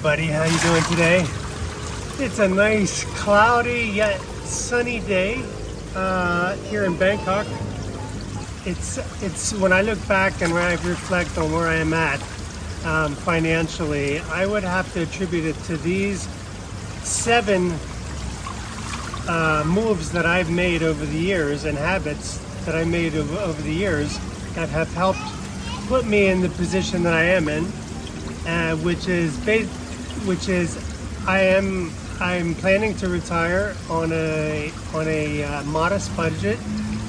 everybody, how you doing today? It's a nice cloudy yet sunny day here in Bangkok. It's when I look back and when I reflect on where I am at financially, I would have to attribute it to these 7 moves that I've made over the years and habits that I made over the years that have helped put me in the position that I am in, which is I'm planning to retire on a modest budget.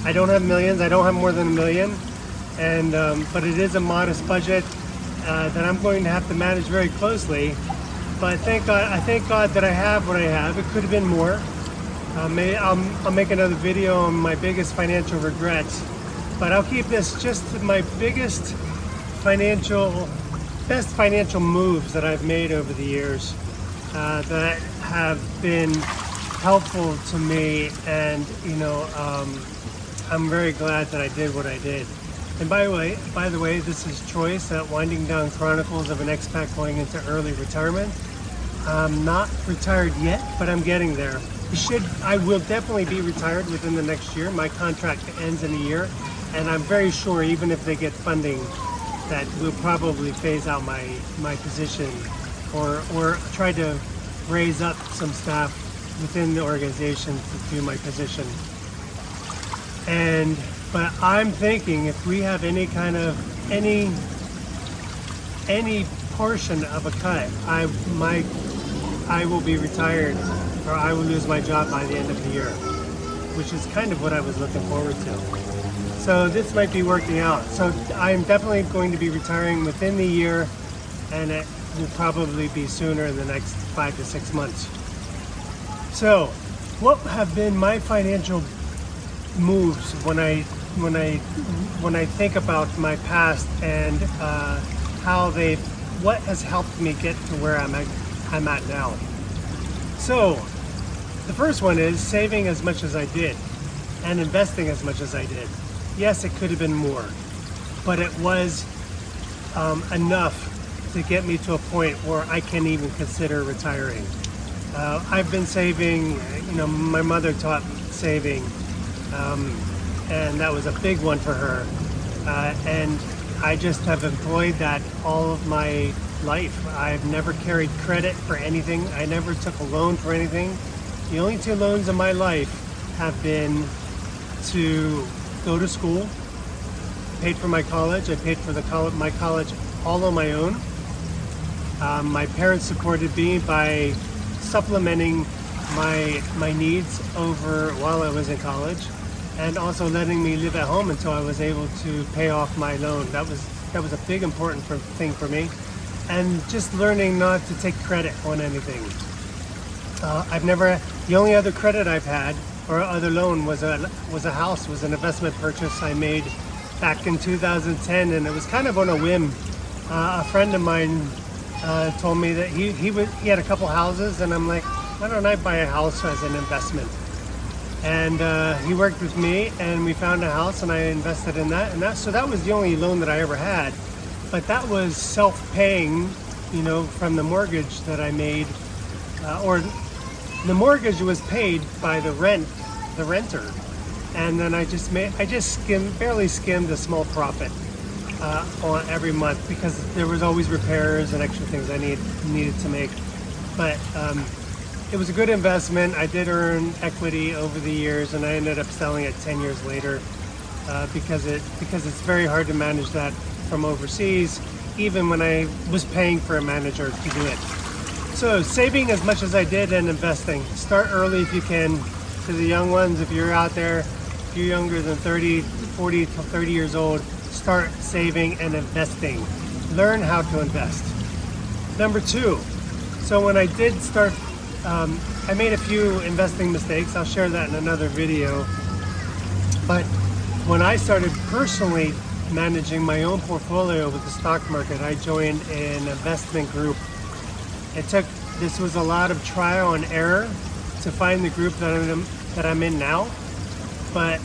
I don't have millions. I don't have more than $1 million, but it is a modest budget that I'm going to have to manage very closely. But I thank God that I have what I have. It could have been more. I'll make another video on my biggest financial regrets, but I'll keep this just my best financial moves that I've made over the years that have been helpful to me, and I'm very glad that I did what I did. And by the way, this is Choice at Winding Down Chronicles of an Expat Going into Early Retirement. I'm not retired yet, but I'm getting there. I will definitely be retired within the next year. My contract ends in a year, and I'm very sure even if they get funding, that we'll probably phase out my position or try to raise up some staff within the organization to do my position. But I'm thinking if we have any portion of a cut, I will be retired, or I will lose my job by the end of the year, which is kind of what I was looking forward to. So this might be working out. So I'm definitely going to be retiring within the year, and it will probably be sooner in the next 5 to 6 months. So what have been my financial moves when I think about my past and what has helped me get to where I'm at now? So the first one is saving as much as I did and investing as much as I did. Yes, it could have been more, but it was enough to get me to a point where I can even consider retiring. I've been saving, my mother taught me saving, and that was a big one for her. And I just have employed that all of my life. I've never carried credit for anything. I never took a loan for anything. The only 2 loans in my life have been to go to school, paid for my college. I paid for my college all on my own. My parents supported me by supplementing my needs while I was in college, and also letting me live at home until I was able to pay off my loan. That was a big important thing for me, and just learning not to take credit on anything. The only other credit I've had or other loan was an investment purchase I made back in 2010, and it was kind of on a whim. A friend of mine told me that he had a couple houses, and I'm like, why don't I buy a house as an investment? And he worked with me, and we found a house, and I invested in that. So that was the only loan that I ever had. But that was self-paying, from the mortgage that I made, or the mortgage was paid by the renter, and then I just barely skimmed a small profit on every month, because there was always repairs and extra things I needed to make. But it was a good investment. I did earn equity over the years, and I ended up selling it 10 years later because it's very hard to manage that from overseas, even when I was paying for a manager to do it. So saving as much as I did and investing. Start early if you can. To the young ones, if you're out there, if you're younger than 40 to 30 years old, start saving and investing. Learn how to invest. Number 2, so when I did start, I made a few investing mistakes. I'll share that in another video. But when I started personally managing my own portfolio with the stock market, I joined an investment group. This was a lot of trial and error to find the group that I'm in now. But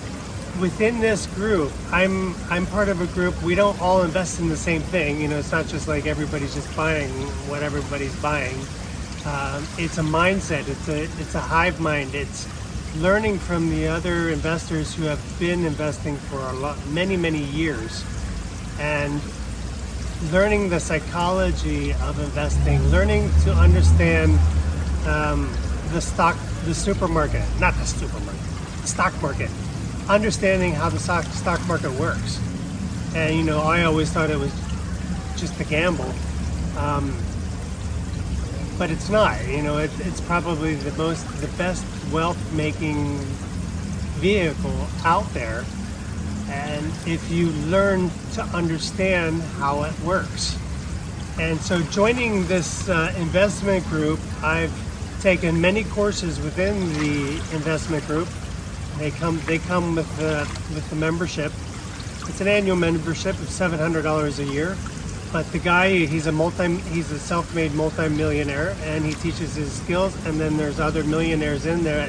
within this group, I'm part of a group. We don't all invest in the same thing. It's not just like everybody's just buying what everybody's buying. It's a mindset. It's a hive mind. It's learning from the other investors who have been investing for many years, and learning the psychology of investing, learning to understand the stock market, understanding how the stock market works. And I always thought it was just a gamble, but it's not. It's probably the best wealth making vehicle out there. And if you learn to understand how it works. And so joining this investment group, I've taken many courses within the investment group. They come with the membership. It's an annual membership of $700 a year. But the guy, he's a self-made multi-millionaire, and he teaches his skills. And then there's other millionaires in there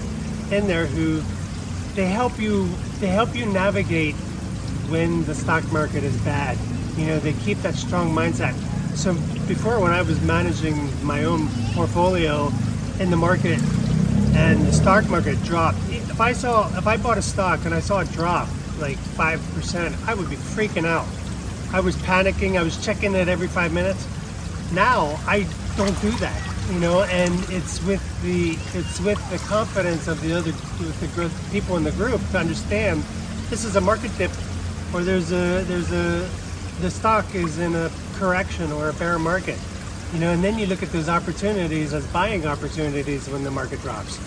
who they help you navigate when the stock market is bad. They keep that strong mindset. So before, when I was managing my own portfolio in the market and the stock market dropped, if I bought a stock and I saw it drop like 5%, I would be freaking out. I was panicking. I was checking it every 5 minutes. Now I don't do that, and it's with the confidence of the people in the group to understand this is a market dip, or the stock is in a correction or a bear market, and then you look at those opportunities as buying opportunities when the market drops,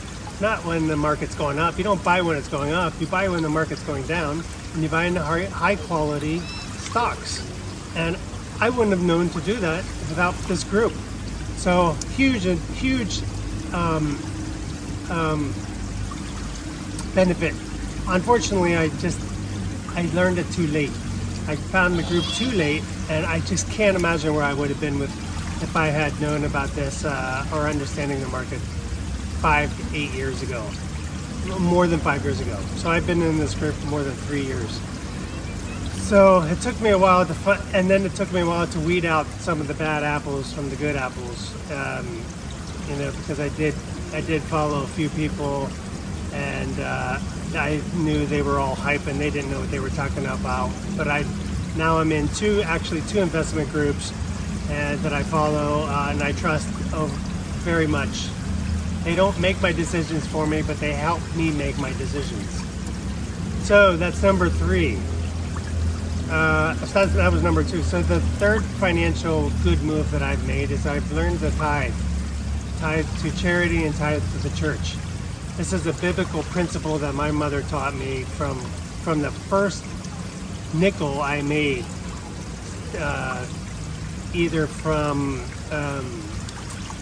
not when the market's going up. You don't buy when it's going up. You buy when the market's going down, and you buy in high quality stocks. And I wouldn't have known to do that without this group. So huge benefit. Unfortunately, I learned it too late. I found the group too late, and I just can't imagine where I would have been if I had known about this or understanding the market 5 to 8 years ago, more than 5 years ago. So I've been in this group for more than 3 years. So it took me a while and then it took me a while to weed out some of the bad apples from the good apples, because I did follow a few people, and I knew they were all hype and they didn't know what they were talking about. But now I'm in two investment groups that I follow and I trust very much. They don't make my decisions for me, but they help me make my decisions. So that's number 3. That was number 2. So the third financial good move that I've made is I've learned to tithe to charity and tithe to the church. This is a biblical principle that my mother taught me from the first nickel I made, either from,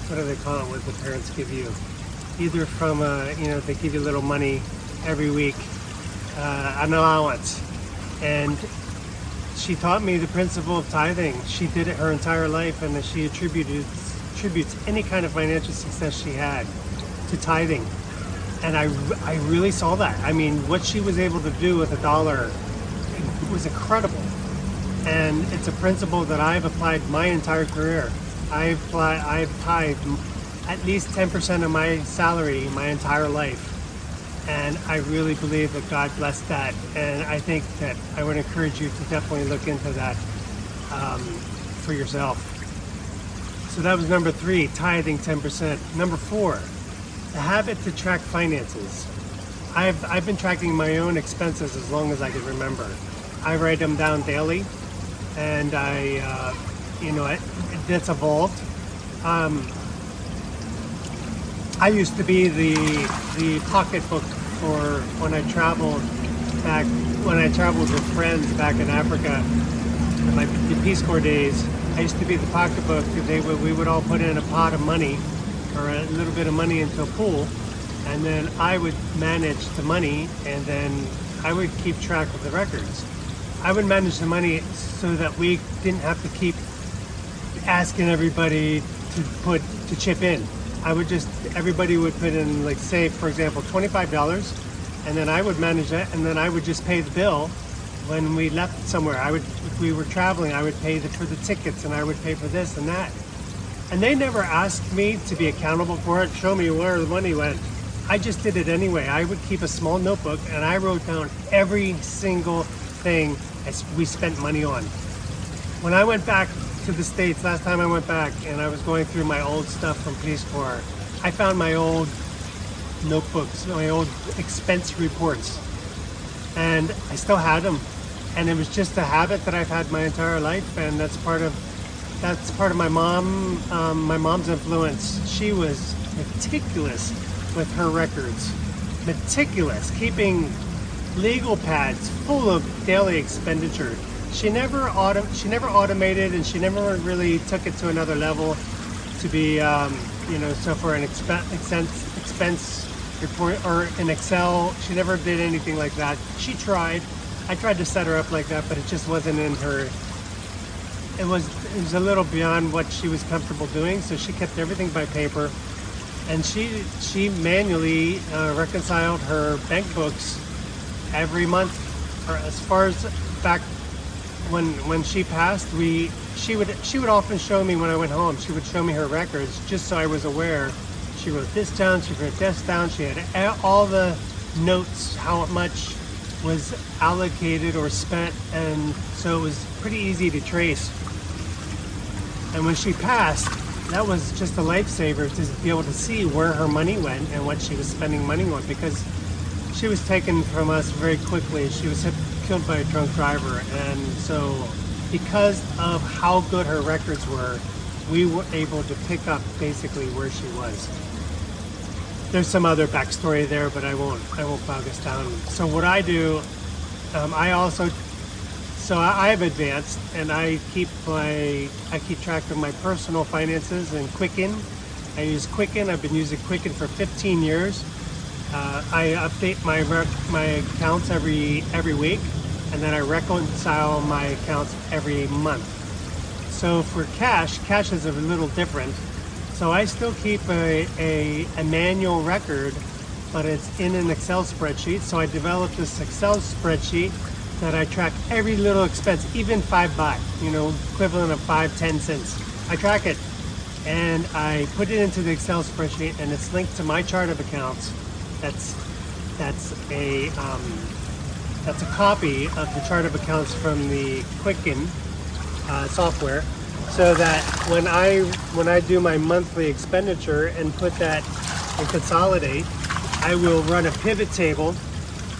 what do they call it, what the parents give you? Either from, they give you a little money every week, an allowance. And she taught me the principle of tithing. She did it her entire life, and she attributes any kind of financial success she had to tithing. And I really saw that. I mean, what she was able to do with $1 was incredible. And it's a principle that I've applied my entire career. I've tithed at least 10% of my salary my entire life. And I really believe that God blessed that. And I think that I would encourage you to definitely look into that for yourself. So that was number 3, tithing 10%. Number 4, the habit to track finances. I've been tracking my own expenses as long as I can remember. I write them down daily, and that's evolved. I used to be the pocketbook for when I traveled with friends back in Africa, in the Peace Corps days. I used to be the pocketbook. We would all put in a pot of money, or a little bit of money, into a pool, and then I would manage the money, and then I would keep track of the records. I would manage the money so that we didn't have to keep asking everybody to chip in. Everybody would put in, like, say, for example, $25, and then I would manage it, and then I would just pay the bill when we left somewhere. If we were traveling, I would pay for the tickets, and I would pay for this and that. And they never asked me to be accountable for it, show me where the money went. I just did it anyway. I would keep a small notebook, and I wrote down every single thing we spent money on. When I went back to the States, last time I went back, and I was going through my old stuff from Peace Corps, I found my old notebooks, my old expense reports, and I still had them. And it was just a habit that I've had my entire life, and that's part of my mom's influence. She was meticulous with her records, meticulous, keeping legal pads full of daily expenditure. She never automated, and she never really took it to another level to be, so for an expense report or in Excel, she never did anything like that. She tried. I tried to set her up like that, but it just wasn't in her. It was a little beyond what she was comfortable doing, so she kept everything by paper, and she manually reconciled her bank books every month. Or as far as back when she passed, she would often show me when I went home. She would show me her records just so I was aware. She wrote this down. She wrote this down. She had all the notes, how much was allocated or spent, and so it was pretty easy to trace. And when she passed, that was just a lifesaver to be able to see where her money went and what she was spending money on, because she was taken from us very quickly. She was killed by a drunk driver, and so because of how good her records were, we were able to pick up basically where she was. There's some other backstory there, but I won't bog us down. So what I do, I have advanced, and I keep track of my personal finances in Quicken. I use Quicken. I've been using Quicken for 15 years. I update my accounts every week, and then I reconcile my accounts every month. So for cash is a little different. So I still keep a manual record, but it's in an Excel spreadsheet. So I developed this Excel spreadsheet that I track every little expense, even 5 baht, equivalent of 5-10 cents. I track it, and I put it into the Excel spreadsheet, and it's linked to my chart of accounts. That's a copy of the chart of accounts from the Quicken software, so that when I do my monthly expenditure and put that and consolidate, I will run a pivot table,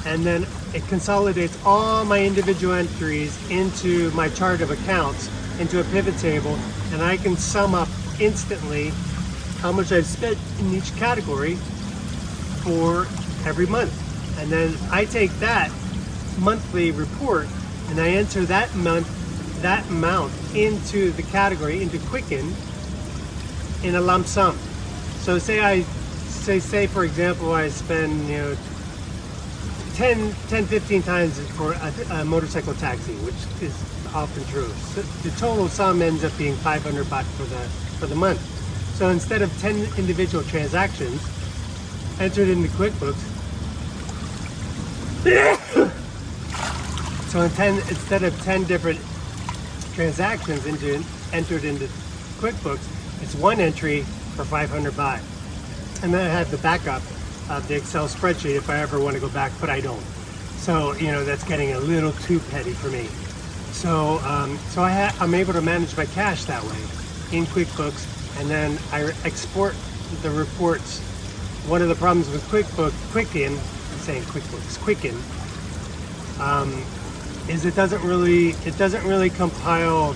and then it consolidates all my individual entries into my chart of accounts into a pivot table, and I can sum up instantly how much I've spent in each category for every month. And then I take that monthly report and I enter that amount into the category, into Quicken, in a lump sum. So say for example I spend 10-15 times for a motorcycle taxi, which is often true. So the total sum ends up being 500 baht for the month. So instead of 10 individual transactions entered into QuickBooks, so instead of 10 different transactions entered into QuickBooks, it's one entry for 500 baht. And then I have the backup of the Excel spreadsheet if I ever want to go back, but I don't. So that's getting a little too petty for me. So I'm able to manage my cash that way in QuickBooks, and then I export the reports. One of the problems with Quicken, is it doesn't really compile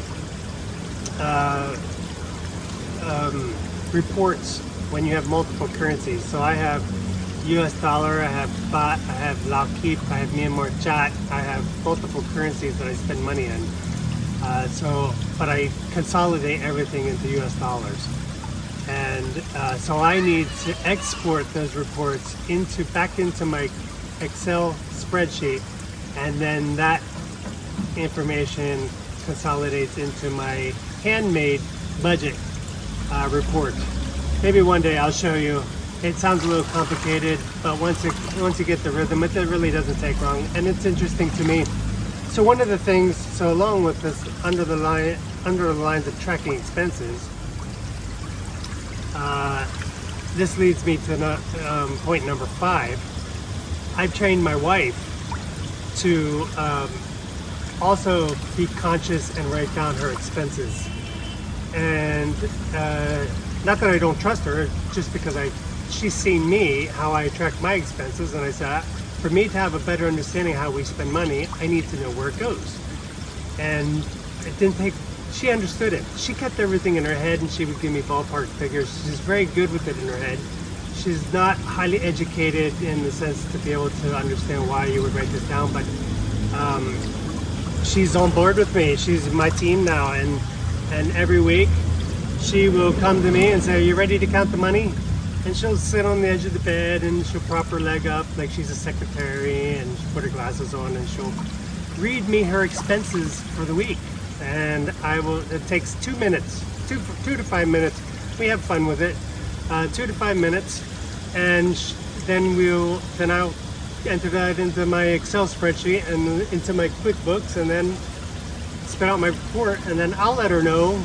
reports when you have multiple currencies. So I have US dollar, I have baht, I have Lao Kip, I have Myanmar Chat, I have multiple currencies that I spend money in. But I consolidate everything into US dollars. And so I need to export those reports back into my Excel spreadsheet, and then that information consolidates into my handmade budget report. Maybe one day I'll show you It sounds a little complicated, but once you get the rhythm, it really doesn't take long, and it's interesting to me. So one of the things, so along with this under the lines of tracking expenses, this leads me to point number 5. I've trained my wife to also be conscious and write down her expenses. And not that I don't trust her, just because she's seen me, how I track my expenses, and I said, for me to have a better understanding how we spend money, I need to know where it goes. And it didn't take, she understood it. She kept everything in her head, and she would give me ballpark figures. She's very good with it in her head. She's not highly educated in the sense to be able to understand why you would write this down, but she's on board with me. She's my team now, and every week she will come to me and say, "Are you ready to count the money?" And she'll sit on the edge of the bed and she'll prop her leg up like she's a secretary, and she'll put her glasses on and she'll read me her expenses for the week. And it takes 2 minutes, 2 to 5 minutes. We have fun with it. 2 to 5 minutes. And then I'll enter that into my Excel spreadsheet and into my QuickBooks, and then spit out my report, and then I'll let her know.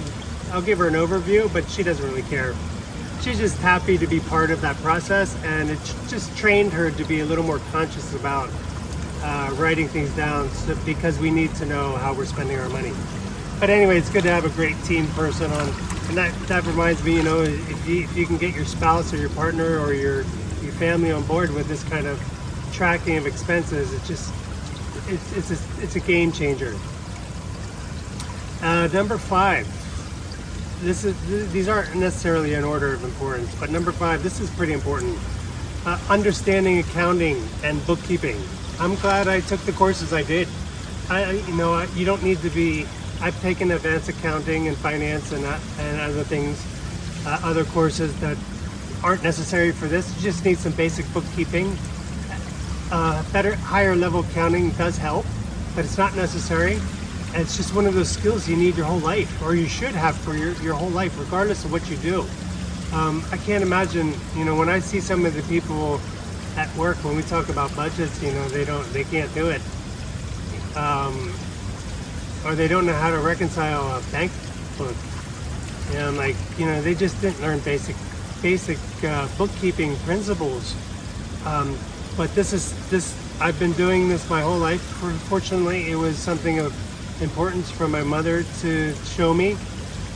I'll give her an overview, but she doesn't really care. She's just happy to be part of that process, and it just trained her to be a little more conscious about writing things down, because we need to know how we're spending our money. But anyway, it's good to have a great team person on, and that reminds me, if you can get your spouse or your partner or your family on board with this kind of tracking of expenses, it's a game changer. Number 5. These aren't necessarily in order of importance, but number 5, this is pretty important. Understanding accounting and bookkeeping. I'm glad I took the courses I did. You don't need to be. I've taken advanced accounting and finance and other things, other courses that aren't necessary for this. You just need some basic bookkeeping. Higher level accounting does help, but it's not necessary. And it's just one of those skills you need your whole life, or you should have for your whole life, regardless of what you do. I can't imagine, when I see some of the people at work, when we talk about budgets, they can't do it. Or they don't know how to reconcile a bank book. They just didn't learn basic bookkeeping principles. But I've been doing this my whole life. Fortunately, it was something of importance for my mother to show me.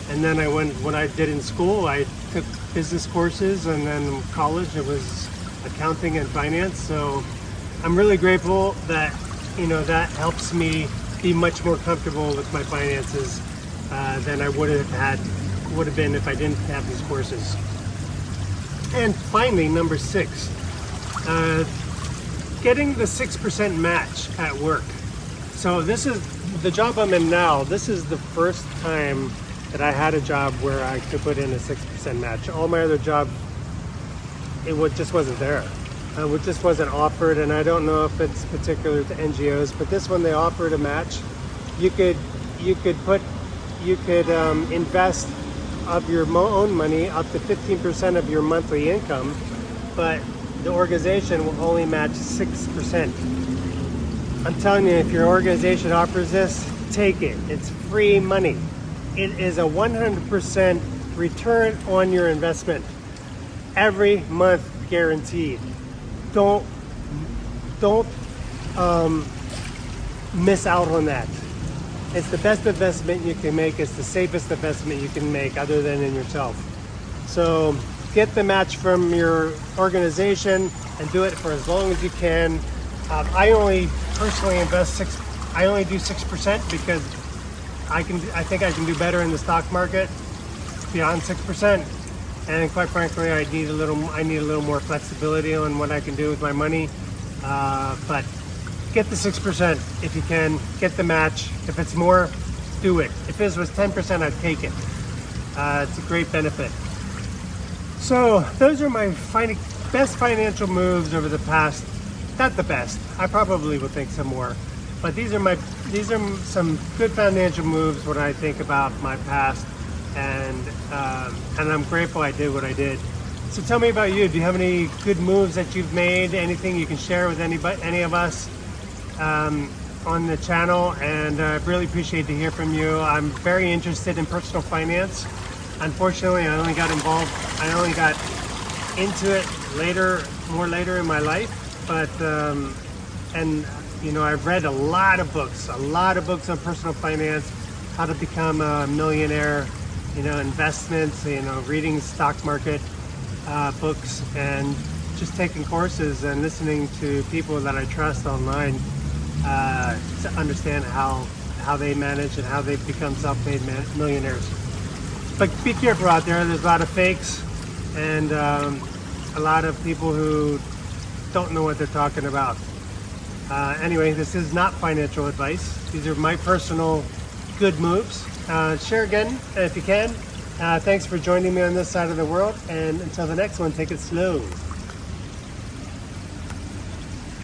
And then when I did in school, I took business courses, and then in college it was accounting and finance. So I'm really grateful that that helps me be much more comfortable with my finances than I would have been if I didn't have these courses. And finally, number 6, getting the 6% match at work. So this is the job I'm in now. This is the first time that I had a job where I could put in a 6% match. All my other jobs, just wasn't there. It just wasn't offered, and I don't know if it's particular to NGOs, but this one they offered a match. You could invest of your own money up to 15% of your monthly income, but the organization will only match 6%. I'm telling you, if your organization offers this, take it. It's free money. It is a 100% return on your investment. Every month guaranteed. Don't miss out on that. It's the best investment you can make. It's the safest investment you can make other than in yourself. So get the match from your organization and do it for as long as you can. I only personally I only do 6% because I think I can do better in the stock market beyond 6%. And quite frankly, I need a little more flexibility on what I can do with my money. But get the 6% if you can. Get the match. If it's more, do it. If this was 10%, I'd take it. It's a great benefit. So those are my best financial moves over the past. Not the best. I probably will think some more. But these are some good financial moves when I think about my past, and I'm grateful I did what I did. So tell me about you. Do you have any good moves that you've made? Anything you can share with any of us on the channel? And I really appreciate to hear from you. I'm very interested in personal finance. Unfortunately, I only got into it more later in my life. But and you know, I've read a lot of books on personal finance, how to become a millionaire, you know, investments, you know, reading stock market books, and just taking courses and listening to people that I trust online to understand how they manage and how they've become self-made millionaires. But be careful out there. There's a lot of fakes and a lot of people who don't know what they're talking about. Anyway, this is not financial advice. These are my personal good moves. Share again if you can. Thanks for joining me on this side of the world, and until the next one, take it slow.